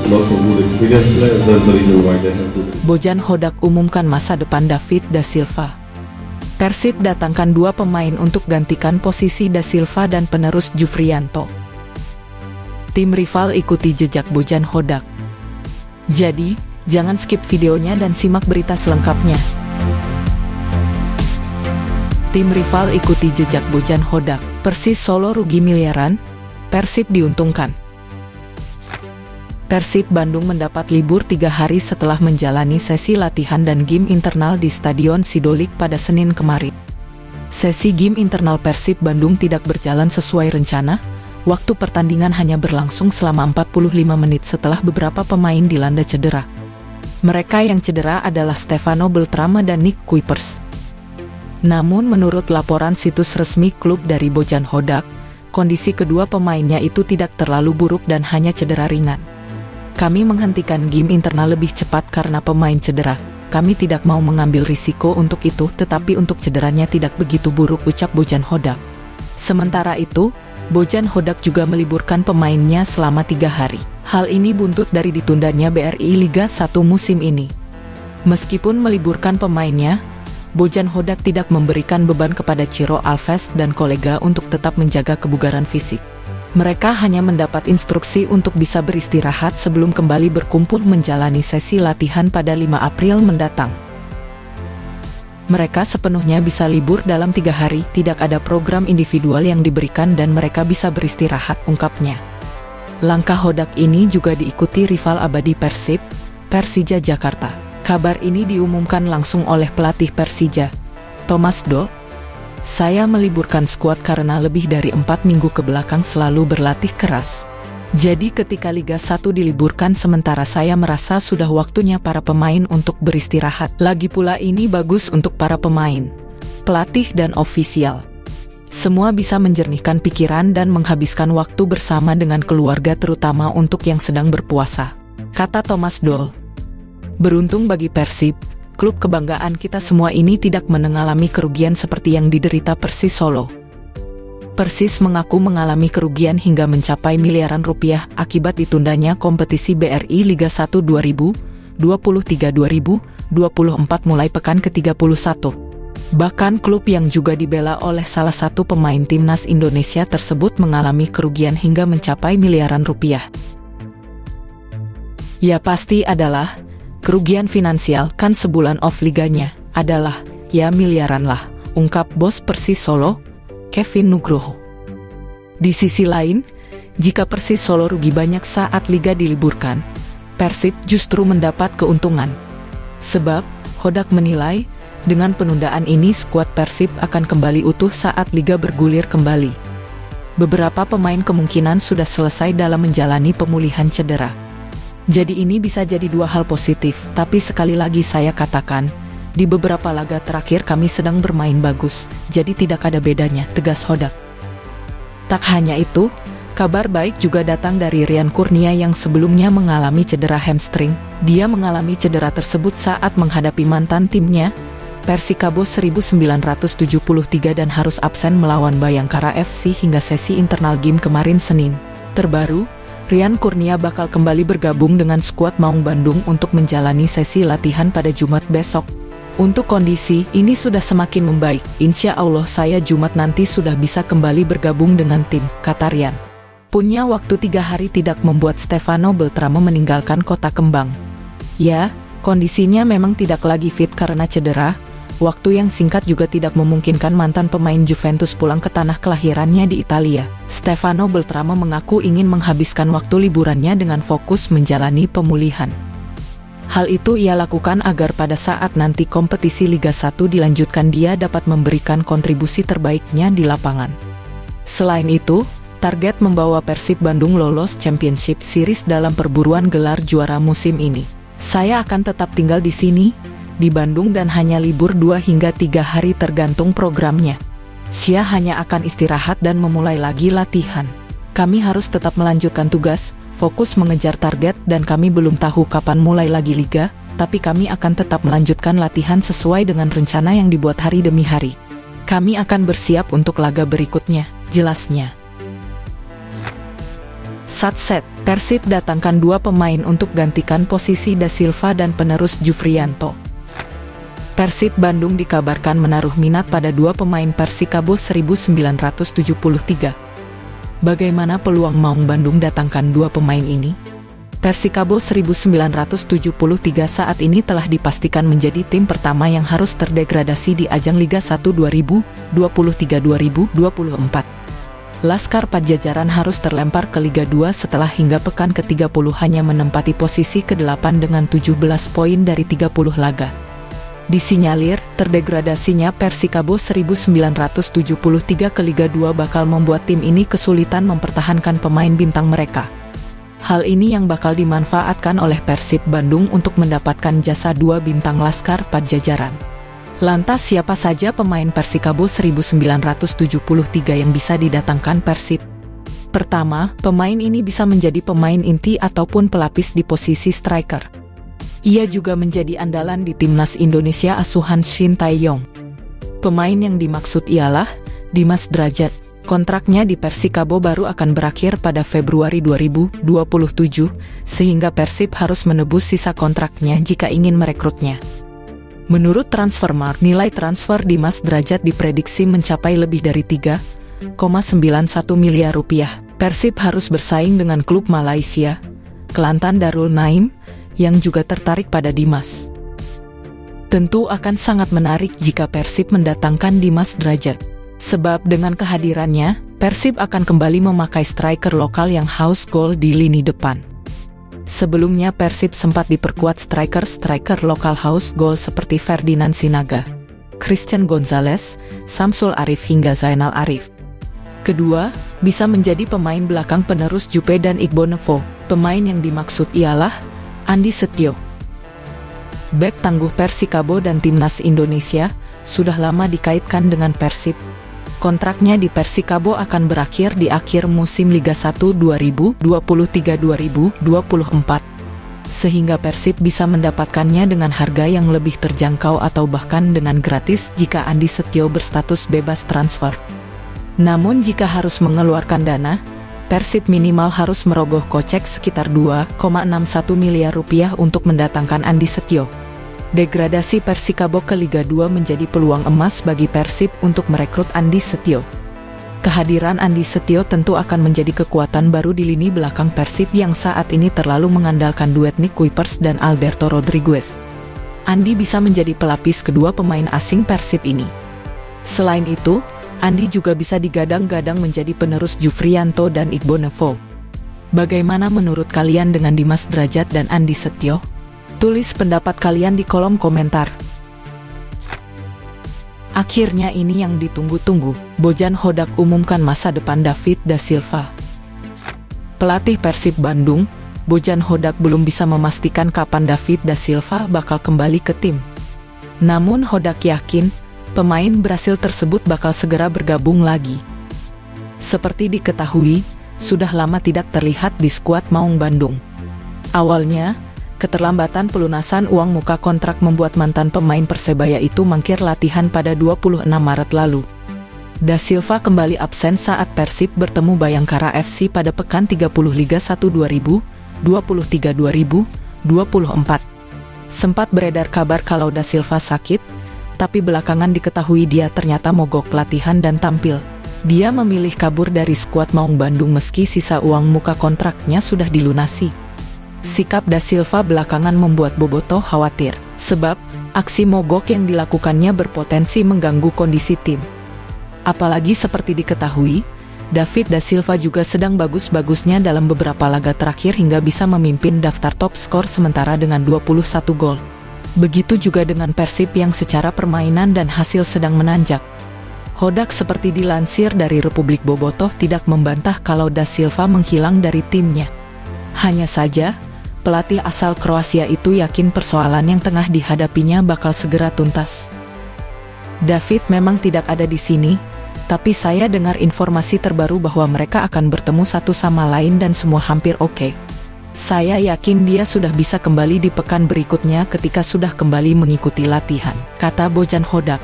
lots of good experienced players. That's the reason why they have to. Bojan Hodak umumkan masa depan David da Silva. Persib datangkan 2 pemain untuk gantikan posisi da Silva dan penerus Jufrianto. Tim rival ikuti jejak Bojan Hodak. Jadi, jangan skip videonya dan simak berita selengkapnya. Tim rival ikuti jejak Bojan Hodak. Persis Solo rugi miliaran, Persib diuntungkan. Persib Bandung mendapat libur 3 hari setelah menjalani sesi latihan dan game internal di Stadion Sidolik pada Senin kemarin. Sesi game internal Persib Bandung tidak berjalan sesuai rencana. Waktu pertandingan hanya berlangsung selama 45 menit setelah beberapa pemain dilanda cedera. Mereka yang cedera adalah Stefano Beltrame dan Nick Kuipers. Namun menurut laporan situs resmi klub dari Bojan Hodak, kondisi kedua pemainnya itu tidak terlalu buruk dan hanya cedera ringan. Kami menghentikan game internal lebih cepat karena pemain cedera. Kami tidak mau mengambil risiko untuk itu, tetapi untuk cederanya tidak begitu buruk, ucap Bojan Hodak. Sementara itu, Bojan Hodak juga meliburkan pemainnya selama 3 hari. Hal ini buntut dari ditundanya BRI Liga 1 musim ini. Meskipun meliburkan pemainnya, Bojan Hodak tidak memberikan beban kepada Ciro Alves dan kolega untuk tetap menjaga kebugaran fisik. Mereka hanya mendapat instruksi untuk bisa beristirahat sebelum kembali berkumpul menjalani sesi latihan pada 5 April mendatang. Mereka sepenuhnya bisa libur dalam 3 hari, tidak ada program individual yang diberikan dan mereka bisa beristirahat, ungkapnya. Langkah Hodak ini juga diikuti rival abadi Persib, Persija Jakarta. Kabar ini diumumkan langsung oleh pelatih Persija, Thomas Doll. Saya meliburkan skuad karena lebih dari 4 minggu ke belakang selalu berlatih keras. Jadi ketika Liga 1 diliburkan sementara saya merasa sudah waktunya para pemain untuk beristirahat. Lagi pula ini bagus untuk para pemain, pelatih dan ofisial. Semua bisa menjernihkan pikiran dan menghabiskan waktu bersama dengan keluarga terutama untuk yang sedang berpuasa, kata Thomas Doll. Beruntung bagi Persib, klub kebanggaan kita semua ini tidak mengalami kerugian seperti yang diderita Persis Solo. Persis mengaku mengalami kerugian hingga mencapai miliaran rupiah akibat ditundanya kompetisi BRI Liga 1 2023-2024 mulai pekan ke-31. Bahkan klub yang juga dibela oleh salah satu pemain timnas Indonesia tersebut mengalami kerugian hingga mencapai miliaran rupiah. Ya pasti adalah kerugian finansial, kan sebulan off liganya adalah, ya miliaran lah, ungkap bos Persis Solo, Kevin Nugroho. Di sisi lain, jika Persis Solo rugi banyak saat liga diliburkan, Persib justru mendapat keuntungan. Sebab, Hodak menilai, dengan penundaan ini skuad Persib akan kembali utuh saat liga bergulir kembali. Beberapa pemain kemungkinan sudah selesai dalam menjalani pemulihan cedera. Jadi ini bisa jadi 2 hal positif, tapi sekali lagi saya katakan, di beberapa laga terakhir kami sedang bermain bagus, jadi tidak ada bedanya, tegas Hodak. Tak hanya itu, kabar baik juga datang dari Rian Kurnia yang sebelumnya mengalami cedera hamstring. Dia mengalami cedera tersebut saat menghadapi mantan timnya, Persikabo 1973 dan harus absen melawan Bayangkara FC hingga sesi internal game kemarin Senin. Terbaru, Rian Kurnia bakal kembali bergabung dengan skuad Maung Bandung untuk menjalani sesi latihan pada Jumat besok. Untuk kondisi ini sudah semakin membaik, insya Allah saya Jumat nanti sudah bisa kembali bergabung dengan tim, kata Rian. Punya waktu 3 hari tidak membuat Stefano Beltrame meninggalkan Kota Kembang. Ya, kondisinya memang tidak lagi fit karena cedera. Waktu yang singkat juga tidak memungkinkan mantan pemain Juventus pulang ke tanah kelahirannya di Italia. Stefano Beltrame mengaku ingin menghabiskan waktu liburannya dengan fokus menjalani pemulihan. Hal itu ia lakukan agar pada saat nanti kompetisi Liga 1 dilanjutkan dia dapat memberikan kontribusi terbaiknya di lapangan. Selain itu, target membawa Persib Bandung lolos Championship Series dalam perburuan gelar juara musim ini. Saya akan tetap tinggal di sini, di Bandung dan hanya libur 2 hingga 3 hari tergantung programnya. Saya hanya akan istirahat dan memulai lagi latihan. Kami harus tetap melanjutkan tugas, fokus mengejar target dan kami belum tahu kapan mulai lagi liga, tapi kami akan tetap melanjutkan latihan sesuai dengan rencana yang dibuat hari demi hari. Kami akan bersiap untuk laga berikutnya, jelasnya. Satset, Persib datangkan 2 pemain untuk gantikan posisi Da Silva dan penerus Jufriyanto. Persib Bandung dikabarkan menaruh minat pada 2 pemain Persikabo 1973. Bagaimana peluang Maung Bandung datangkan 2 pemain ini? Persikabo 1973 saat ini telah dipastikan menjadi tim pertama yang harus terdegradasi di ajang Liga 1 2023-2024. Laskar Pajajaran harus terlempar ke Liga 2 setelah hingga pekan ke-30 hanya menempati posisi ke-8 dengan 17 poin dari 30 laga. Disinyalir, terdegradasinya Persikabo 1973 ke Liga 2 bakal membuat tim ini kesulitan mempertahankan pemain bintang mereka. Hal ini yang bakal dimanfaatkan oleh Persib Bandung untuk mendapatkan jasa 2 bintang Laskar Pajajaran. Lantas siapa saja pemain Persikabo 1973 yang bisa didatangkan Persib? Pertama, pemain ini bisa menjadi pemain inti ataupun pelapis di posisi striker. Ia juga menjadi andalan di timnas Indonesia asuhan Shin Tae-yong. Pemain yang dimaksud ialah Dimas Drajat. Kontraknya di Persikabo baru akan berakhir pada Februari 2027, sehingga Persib harus menebus sisa kontraknya jika ingin merekrutnya. Menurut Transfermarkt, nilai transfer Dimas Drajat diprediksi mencapai lebih dari 3,91 miliar rupiah. Persib harus bersaing dengan klub Malaysia, Kelantan Darul Naim, yang juga tertarik pada Dimas. Tentu akan sangat menarik jika Persib mendatangkan Dimas Drajat. Sebab dengan kehadirannya, Persib akan kembali memakai striker lokal yang haus gol di lini depan. Sebelumnya Persib sempat diperkuat striker-striker lokal haus gol seperti Ferdinand Sinaga, Christian Gonzalez, Samsul Arif hingga Zainal Arif. Kedua, bisa menjadi pemain belakang penerus Jupe dan Igbonevo. Pemain yang dimaksud ialah Andi Setio. Bek tangguh Persikabo dan timnas Indonesia sudah lama dikaitkan dengan Persib. Kontraknya di Persikabo akan berakhir di akhir musim Liga 1 2023-2024, sehingga Persib bisa mendapatkannya dengan harga yang lebih terjangkau atau bahkan dengan gratis jika Andi Setio berstatus bebas transfer. Namun jika harus mengeluarkan dana, Persib minimal harus merogoh kocek sekitar 2,61 miliar rupiah untuk mendatangkan Andi Setio. Degradasi Persikabo ke Liga 2 menjadi peluang emas bagi Persib untuk merekrut Andi Setio. Kehadiran Andi Setio tentu akan menjadi kekuatan baru di lini belakang Persib yang saat ini terlalu mengandalkan duet Nick Kuipers dan Alberto Rodriguez. Andi bisa menjadi pelapis kedua pemain asing Persib ini. Selain itu, Andi juga bisa digadang-gadang menjadi penerus Jufriyanto dan Igbonevo. Bagaimana menurut kalian dengan Dimas Drajat dan Andi Setio? Tulis pendapat kalian di kolom komentar. Akhirnya ini yang ditunggu-tunggu, Bojan Hodak umumkan masa depan David Da Silva. Pelatih Persib Bandung, Bojan Hodak belum bisa memastikan kapan David Da Silva bakal kembali ke tim. Namun Hodak yakin, pemain Brasil tersebut bakal segera bergabung lagi. Seperti diketahui, sudah lama tidak terlihat di skuad Maung Bandung. Awalnya, keterlambatan pelunasan uang muka kontrak membuat mantan pemain Persebaya itu mangkir latihan pada 26 Maret lalu. Da Silva kembali absen saat Persib bertemu Bayangkara FC pada pekan 30 Liga 1 2023-2024. Sempat beredar kabar kalau Da Silva sakit, tapi belakangan diketahui dia ternyata mogok latihan dan tampil. Dia memilih kabur dari skuad Maung Bandung meski sisa uang muka kontraknya sudah dilunasi. Sikap Da Silva belakangan membuat Bobotoh khawatir, sebab aksi mogok yang dilakukannya berpotensi mengganggu kondisi tim. Apalagi seperti diketahui, David Da Silva juga sedang bagus-bagusnya dalam beberapa laga terakhir hingga bisa memimpin daftar top skor sementara dengan 21 gol. Begitu juga dengan Persib yang secara permainan dan hasil sedang menanjak. Hodak seperti dilansir dari Republik Bobotoh tidak membantah kalau Da Silva menghilang dari timnya. Hanya saja, pelatih asal Kroasia itu yakin persoalan yang tengah dihadapinya bakal segera tuntas. David memang tidak ada di sini, tapi saya dengar informasi terbaru bahwa mereka akan bertemu satu sama lain dan semua hampir oke. Saya yakin dia sudah bisa kembali di pekan berikutnya ketika sudah kembali mengikuti latihan, kata Bojan Hodak.